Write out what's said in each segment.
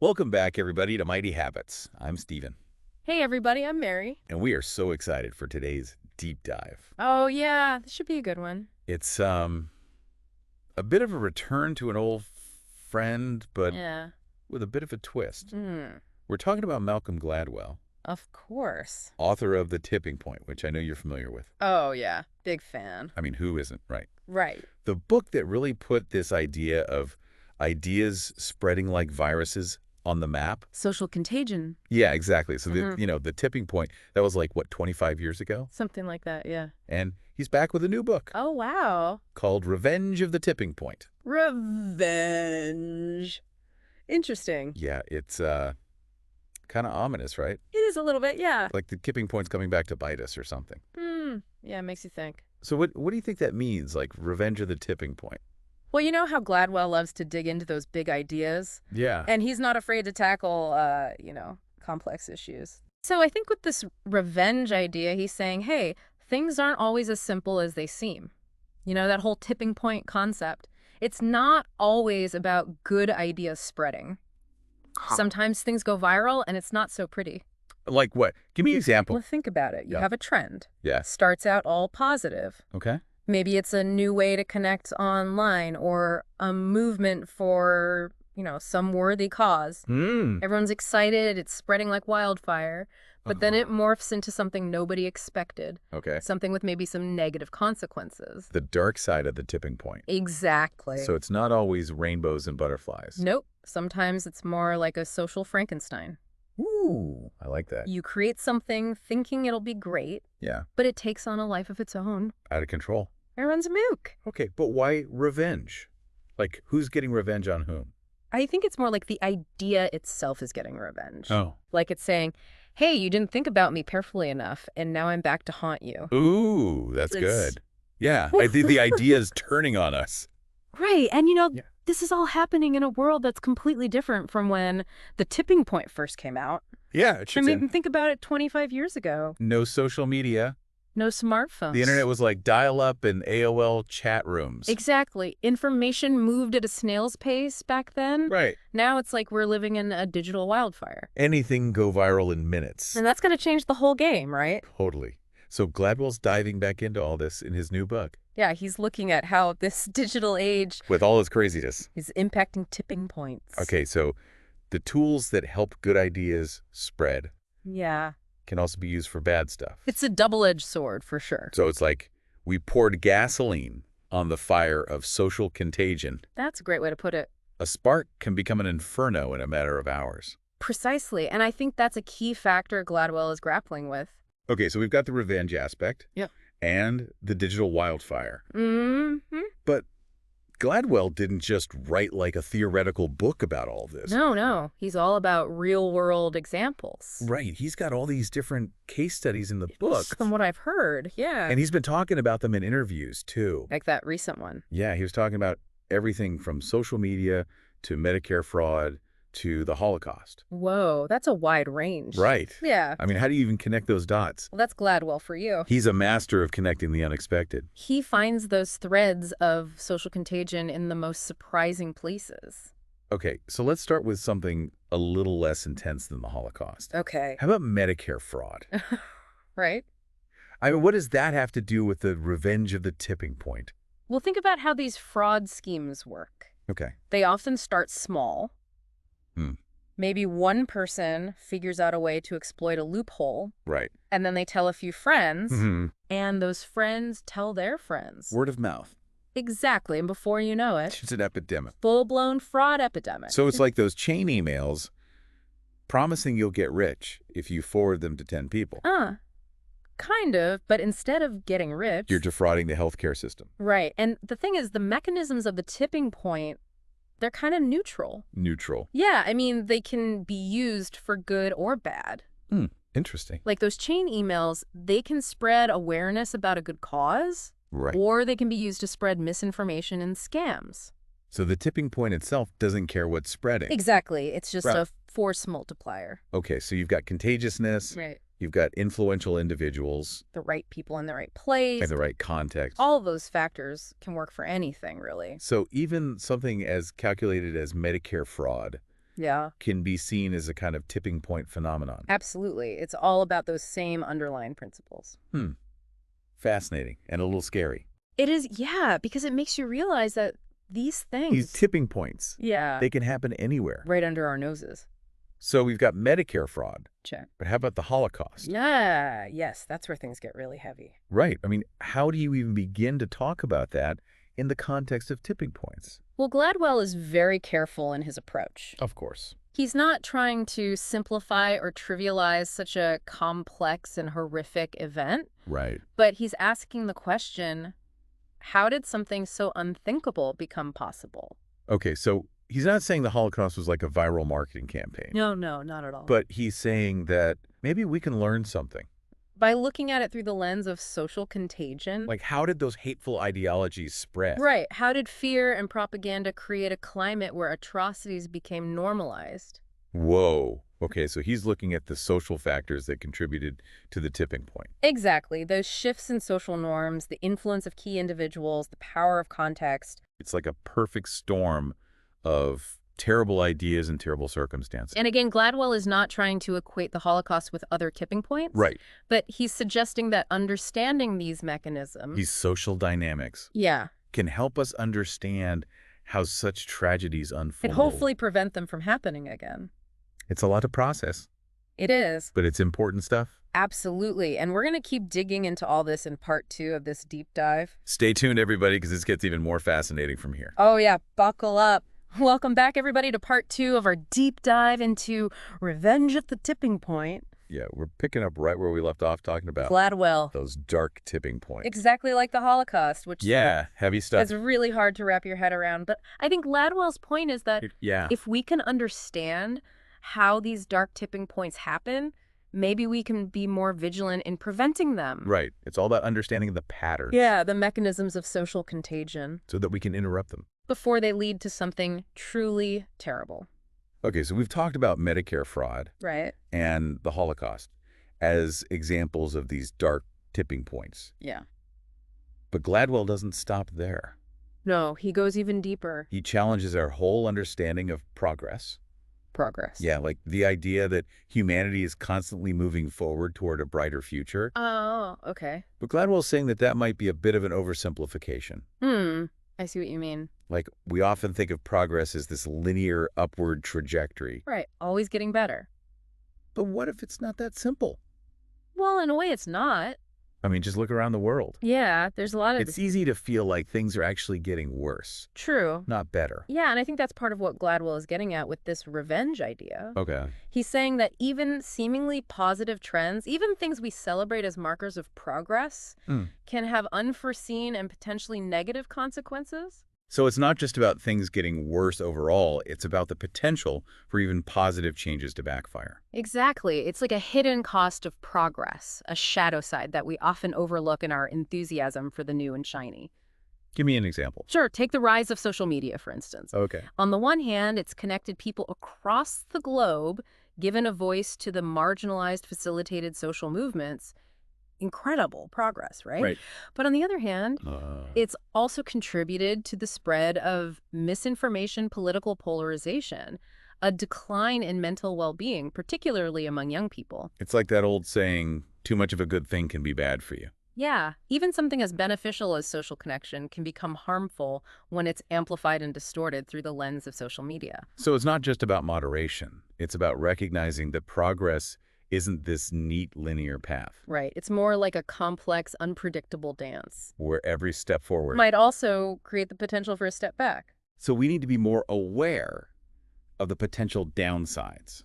Welcome back, everybody, to Mighty Habits. I'm Steven, Hey everybody, I'm Mary. and we are so excited for today's deep dive. Oh yeah, this should be a good one. It's a bit of a return to an old friend, but Yeah. with a bit of a twist. Mm, We're talking about Malcolm Gladwell, of course. author of The Tipping Point, which I know you're familiar with. Oh yeah, big fan. I mean, who isn't, right? Right. The book that really put this idea of ideas spreading like viruses on the map. Social contagion. Yeah, exactly. So, the tipping point, that was like, what, 25 years ago? Something like that, yeah. And he's back with a new book Oh wow. called Revenge of the Tipping Point. Revenge. Interesting. Yeah, it's kind of ominous, right? It is a little bit, yeah. Like the tipping point's coming back to bite us or something. Yeah, it makes you think. So what do you think that means, like Revenge of the Tipping Point? Well, you know how Gladwell loves to dig into those big ideas? Yeah. And he's not afraid to tackle, complex issues. So I think with this revenge idea, he's saying, hey, things aren't always as simple as they seem. You know, that whole tipping point concept. It's not always about good ideas spreading. Sometimes things go viral and it's not so pretty. Like what? Give me an example. Well, think about it. You Yeah. have a trend. Yeah. Starts out all positive. Okay. Maybe it's a new way to connect online or a movement for, some worthy cause. Everyone's excited. It's spreading like wildfire. But then it morphs into something nobody expected. Okay. Something with maybe some negative consequences. The dark side of the tipping point. Exactly. So it's not always rainbows and butterflies. Nope. Sometimes it's more like a social Frankenstein. Ooh, I like that. You create something thinking it'll be great, Yeah. but it takes on a life of its own. Out of control. Everyone's a mook. Okay, but why revenge? Like, who's getting revenge on whom? I think it's more like the idea itself is getting revenge. Oh. Like it's saying, hey, you didn't think about me carefully enough, and now I'm back to haunt you. Ooh, that's It's- good. Yeah, I think the idea is turning on us. Right. And, Yeah. this is all happening in a world that's completely different from when the tipping point first came out. Yeah, it I should mean, think about it 25 years ago. no social media. No smartphones. The internet was like dial-up and AOL chat rooms. Exactly. Information moved at a snail's pace back then. Right. Now it's like we're living in a digital wildfire. Anything go viral in minutes. And that's going to change the whole game, right? Totally. So Gladwell's diving back into all this in his new book Yeah, he's looking at how this digital age with all his craziness. is impacting tipping points. Okay, so the tools that help good ideas spread Yeah. can also be used for bad stuff. It's a double-edged sword for sure. So it's like we poured gasoline on the fire of social contagion. That's a great way to put it. A spark can become an inferno in a matter of hours. Precisely. And I think that's a key factor Gladwell is grappling with. Okay, so we've got the revenge aspect. Yeah. And the digital wildfire. Mm-hmm. But Gladwell didn't just write like a theoretical book about all this. No. He's all about real-world examples. Right. He's got all these different case studies in the book. From what I've heard, yeah. And he's been talking about them in interviews, too. Like that recent one. Yeah, he was talking about everything from social media to Medicare fraud to the Holocaust. Whoa, that's a wide range. Right. Yeah. I mean, how do you even connect those dots? Well, that's Gladwell for you. He's a master of connecting the unexpected. He finds those threads of social contagion in the most surprising places. Okay, so let's start with something a little less intense than the Holocaust. Okay. How about Medicare fraud? Right? I mean, what does that have to do with the revenge of the tipping point? Well, think about how these fraud schemes work. Okay. They often start small. Hmm. Maybe one person figures out a way to exploit a loophole, Right. and then they tell a few friends, Mm-hmm. and those friends tell their friends. Word of mouth. Exactly, and before you know it, It's an epidemic. full-blown fraud epidemic. So it's like those chain emails promising you'll get rich if you forward them to 10 people. Kind of, but instead of getting rich... You're defrauding the healthcare system. Right, and the thing is, the mechanisms of the tipping point, they're kind of neutral. Neutral. Yeah, I mean, they can be used for good or bad. Interesting. Like those chain emails, they can spread awareness about a good cause, Right. or they can be used to spread misinformation and scams. So the tipping point itself doesn't care what's spreading. Exactly. It's just Right. a force multiplier. Okay, so you've got contagiousness, Right. you've got influential individuals, The right people in the right place. and the right context. All those factors can work for anything, really. So even something as calculated as Medicare fraud Yeah, can be seen as a kind of tipping point phenomenon. absolutely. It's all about those same underlying principles. Hmm. Fascinating and a little scary. It is, yeah, because it makes you realize that these These things, tipping points, yeah, they can happen anywhere. right under our noses. So we've got Medicare fraud, Check. but how about the Holocaust? Yeah, yes, that's where things get really heavy. Right. I mean, how do you even begin to talk about that in the context of tipping points? Well, Gladwell is very careful in his approach. Of course. He's not trying to simplify or trivialize such a complex and horrific event, Right. but he's asking the question, how did something so unthinkable become possible? Okay, so he's not saying the Holocaust was like a viral marketing campaign, No, not at all. but he's saying that maybe we can learn something. By looking at it through the lens of social contagion, Like, how did those hateful ideologies spread? right, how did fear and propaganda create a climate where atrocities became normalized? Whoa. Okay, so he's looking at the social factors that contributed to the tipping point. Exactly. Those shifts in social norms, the influence of key individuals, the power of context. It's like a perfect storm of terrible ideas and terrible circumstances. And again, Gladwell is not trying to equate the Holocaust with other tipping points. Right. But he's suggesting that understanding these mechanisms. These social dynamics Yeah. can help us understand how such tragedies unfold. And hopefully prevent them from happening again. It's a lot to process, It is. but it's important stuff. Absolutely. And we're going to keep digging into all this in part 2 of this deep dive. Stay tuned, everybody, because this gets even more fascinating from here. Oh, yeah. Buckle up. Welcome back, everybody, to part 2 of our deep dive into Revenge at the Tipping Point. Yeah, we're picking up right where we left off talking about Gladwell. those dark tipping points. Exactly like the Holocaust, which Yeah, heavy stuff. is really hard to wrap your head around. But I think Gladwell's point is that Yeah. if we can understand how these dark tipping points happen, maybe we can be more vigilant in preventing them. Right. It's all about understanding the patterns. Yeah, the mechanisms of social contagion So that we can interrupt them. before they lead to something truly terrible. Okay, so we've talked about Medicare fraud Right? and the Holocaust as examples of these dark tipping points. Yeah. But Gladwell doesn't stop there. No, he goes even deeper. He challenges our whole understanding of progress. Progress. Yeah, like the idea that humanity is constantly moving forward toward a brighter future. Oh, okay. But Gladwell's saying that that might be a bit of an oversimplification. I see what you mean. Like, we often think of progress as this linear upward trajectory. Right. Always getting better. But what if it's not that simple? Well, in a way, it's not. I mean, just look around the world. Yeah, there's a lot of... It's easy to feel like things are actually getting worse, True. not better. Yeah, and I think that's part of what Gladwell is getting at with this revenge idea. Okay. He's saying that even seemingly positive trends, even things we celebrate as markers of progress, can have unforeseen and potentially negative consequences. So it's not just about things getting worse overall, it's about the potential for even positive changes to backfire. Exactly. It's like a hidden cost of progress, a shadow side that we often overlook in our enthusiasm for the new and shiny. Give me an example. Sure, take the rise of social media, for instance. Okay. On the one hand, it's connected people across the globe, given a voice to the marginalized, facilitated social movements. Incredible progress, right? Right. But on the other hand, it's also contributed to the spread of misinformation, political polarization, a decline in mental well-being, particularly among young people. It's like that old saying, too much of a good thing can be bad for you. Yeah, even something as beneficial as social connection can become harmful when it's amplified and distorted through the lens of social media. So it's not just about moderation. It's about recognizing that progress isn't this neat linear path Right. It's more like a complex, unpredictable dance. where every step forward. Might also create the potential for a step back. So we need to be more aware of the potential downsides,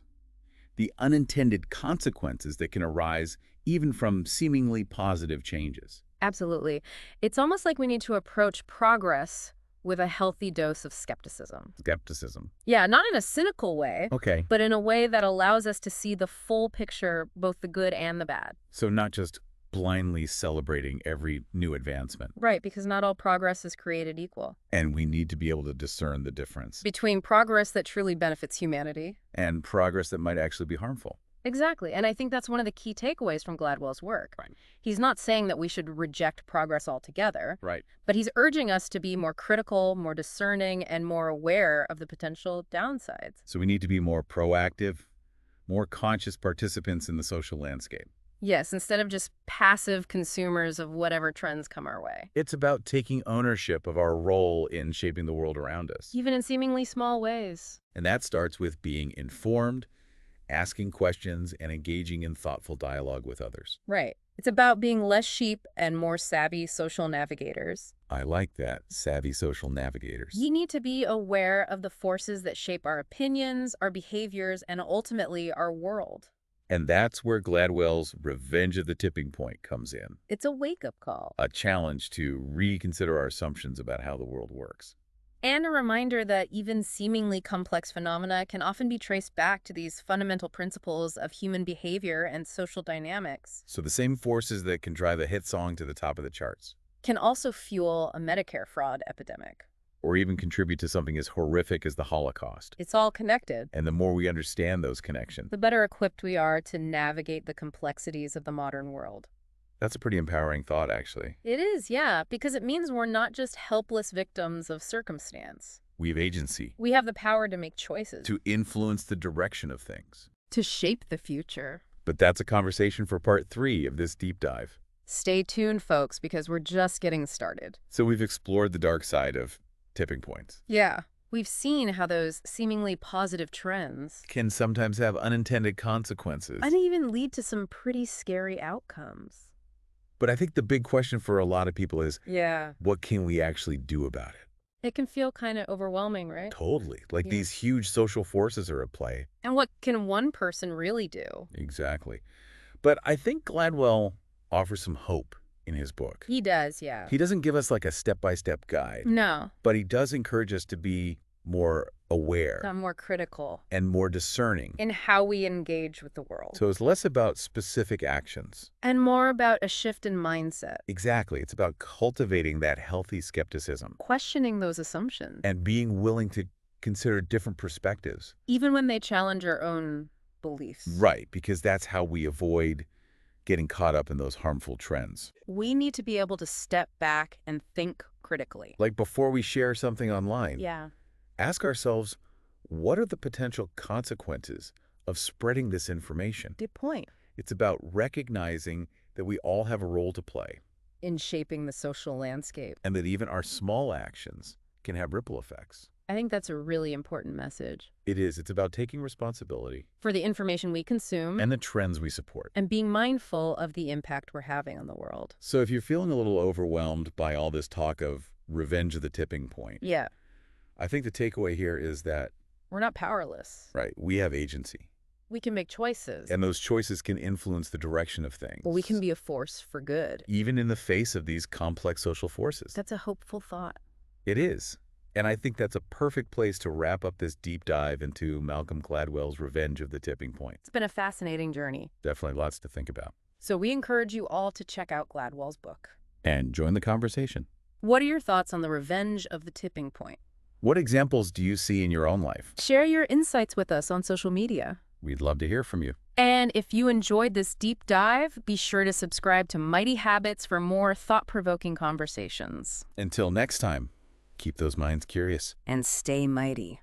the unintended consequences that can arise even from seemingly positive changes. Absolutely. It's almost like we need to approach progress with a healthy dose of skepticism. Skepticism. Yeah, not in a cynical way, Okay. but in a way that allows us to see the full picture, both the good and the bad. So not just blindly celebrating every new advancement. Right, because not all progress is created equal. And we need to be able to discern the difference Between progress that truly benefits humanity. and progress that might actually be harmful. Exactly. And I think that's one of the key takeaways from Gladwell's work. Right. He's not saying that we should reject progress altogether, Right. but he's urging us to be more critical, more discerning, and more aware of the potential downsides. So we need to be more proactive, more conscious participants in the social landscape. Yes, instead of just passive consumers of whatever trends come our way. It's about taking ownership of our role in shaping the world around us. Even in seemingly small ways. And that starts with being informed, asking questions, and engaging in thoughtful dialogue with others. Right. It's about being less sheep and more savvy social navigators. I like that, savvy social navigators. We need to be aware of the forces that shape our opinions, our behaviors, and ultimately our world. And that's where Gladwell's Revenge of the Tipping Point comes in. It's a wake-up call. A challenge to reconsider our assumptions about how the world works. And a reminder that even seemingly complex phenomena can often be traced back to these fundamental principles of human behavior and social dynamics. So the same forces that can drive a hit song to the top of the charts, Can also fuel a Medicare fraud epidemic. or even contribute to something as horrific as the Holocaust. It's all connected. And the more we understand those connections, The better equipped we are to navigate the complexities of the modern world. that's a pretty empowering thought, actually. It is, yeah, because it means we're not just helpless victims of circumstance. We have agency We have the power to make choices. to influence the direction of things. To shape the future. But that's a conversation for part 3 of this deep dive. Stay tuned, folks, because we're just getting started. So we've explored the dark side of tipping points. Yeah. We've seen how those seemingly positive trends Can sometimes have unintended consequences. and even lead to some pretty scary outcomes. But I think the big question for a lot of people is, Yeah. what can we actually do about it? It can feel kind of overwhelming, right? Totally. Like Yeah. these huge social forces are at play. And what can one person really do? Exactly. But I think Gladwell offers some hope in his book. He does, yeah. He doesn't give us like a step-by-step guide, No, but he does encourage us to be more aware I'm more critical and more discerning. in how we engage with the world. So it's less about specific actions. And more about a shift in mindset, Exactly. It's about cultivating that healthy skepticism questioning those assumptions, and being willing to consider different perspectives. even when they challenge our own beliefs. Right, because that's how we avoid getting caught up in those harmful trends. We need to be able to step back and think critically. Like before we share something online, Yeah. ask ourselves, what are the potential consequences of spreading this information? Good point. It's about recognizing that we all have a role to play In shaping the social landscape. and that even our small actions can have ripple effects. I think that's a really important message. It is. It's about taking responsibility For the information we consume and the trends we support. and being mindful of the impact we're having on the world. So if you're feeling a little overwhelmed by all this talk of revenge of the tipping point, Yeah. I think the takeaway here is that, We're not powerless. right, we have agency. We can make choices. And those choices can influence the direction of things. But we can be a force for good. even in the face of these complex social forces. That's a hopeful thought. It is. And I think that's a perfect place to wrap up this deep dive into Malcolm Gladwell's Revenge of the Tipping Point. It's been a fascinating journey. Definitely lots to think about. So we encourage you all to check out Gladwell's book. And join the conversation. What are your thoughts on the Revenge of the Tipping Point? What examples do you see in your own life? Share your insights with us on social media. We'd love to hear from you. And if you enjoyed this deep dive, be sure to subscribe to Mighty Habits for more thought-provoking conversations. Until next time, keep those minds curious. And stay mighty.